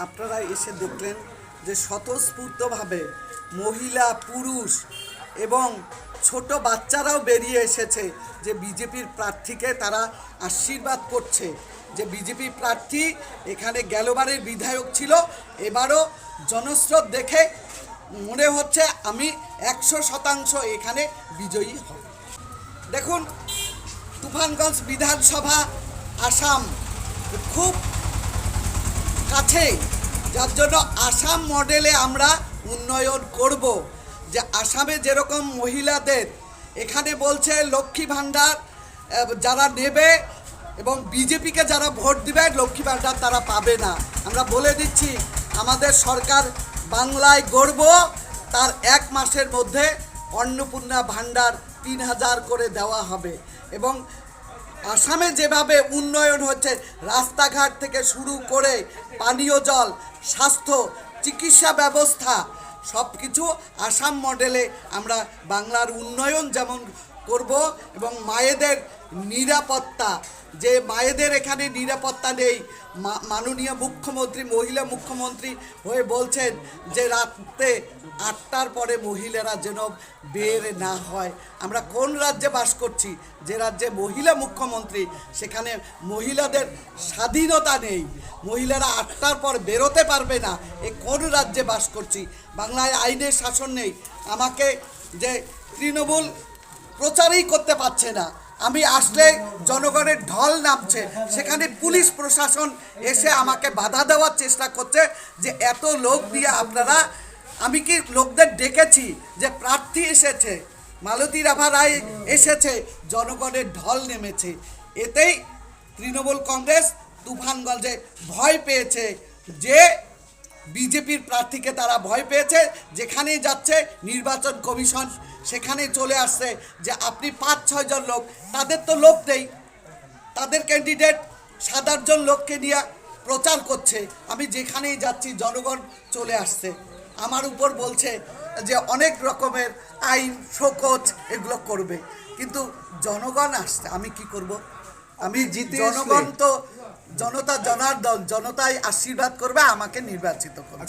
আপনারা এসে দেখলেন যে স্বতঃস্ফূর্তভাবে মহিলা পুরুষ এবং ছোট বাচ্চারাও বেরিয়ে এসেছে যে বিজেপির প্রার্থীকে তারা আশীর্বাদ করছে, যে বিজেপি প্রার্থী এখানে গেলবারের বিধায়ক ছিল, এবারও জনস্রোত দেখে মনে হচ্ছে আমি 100% এখানে বিজয়ী হব। দেখুন, তুফানগঞ্জ বিধানসভা আসাম খুব কাছে, যার জন্য আসাম মডেলে আমরা উন্নয়ন করব। যে আসামে যেরকম মহিলাদের এখানে বলছে লক্ষ্মী ভাণ্ডার যারা নেবে এবং বিজেপিকে যারা ভোট দিবে লক্ষ্মী ভাণ্ডার তারা পাবে না। আমরা বলে দিচ্ছি আমাদের সরকার বাংলায় গড়ব, তার 1 মাসের মধ্যে অন্নপূর্ণা ভাণ্ডার 3000 করে দেওয়া হবে। এবং আসামে যেভাবে উন্নয়ন হচ্ছে, রাস্তাঘাট থেকে শুরু করে পানীয় জল, স্বাস্থ্য, চিকিৎসা ব্যবস্থা সব কিছু আসাম মডেলে আমরা বাংলার উন্নয়ন যেমন করব। এবং মায়েদের নিরাপত্তা, যে মায়েদের এখানে নিরাপত্তা নেই, মাননীয় মুখ্যমন্ত্রী মহিলা মুখ্যমন্ত্রী হয়ে বলছেন যে রাতে 8টার পরে মহিলারা যেন বের না হয়। আমরা কোন রাজ্যে বাস করছি যে রাজ্যে মহিলা মুখ্যমন্ত্রী, সেখানে মহিলাদের স্বাধীনতা নেই, মহিলারা 8টার পর বেরোতে পারবে না। এ কোন রাজ্যে বাস করছি? বাংলায় আইনের শাসন নেই। আমাকে যে তৃণমূল প্রচারই করতে পারছে না, আমি আসলে জনগণের ঢল নামছে, সেখানে পুলিশ প্রশাসন এসে আমাকে বাধা দেওয়ার চেষ্টা করছে যে এত লোক দিয়ে আপনারা, আমি কি লোকদের ডেকেছি যে প্রার্থী এসেছে, মালতী রাভা রায় এসেছে, জনগণের ঢল নেমেছে। এতেই তৃণমূল কংগ্রেস তুফানগঞ্জে ভয় পেয়েছে, যে বিজেপির প্রার্থীকে তারা ভয় পেয়েছে। যেখানেই যাচ্ছে নির্বাচন কমিশন সেখানে চলে আসছে যে আপনি 5-6 জন লোক, তাদের তো লোক নেই, তাদের ক্যান্ডিডেট 7-8 জন লোককে নিয়ে প্রচার করছে। আমি যেখানেই যাচ্ছি জনগণ চলে আসছে, আমার উপর বলছে যে অনেক রকমের আইন শোকজ এগুলো করবে, কিন্তু জনগণ আসছে, আমি কি করব? আমি জিতে, জনগণ তো জনতা জনার্দন, জনতাই আশীর্বাদ করবে, আমাকে নির্বাচিত করবে।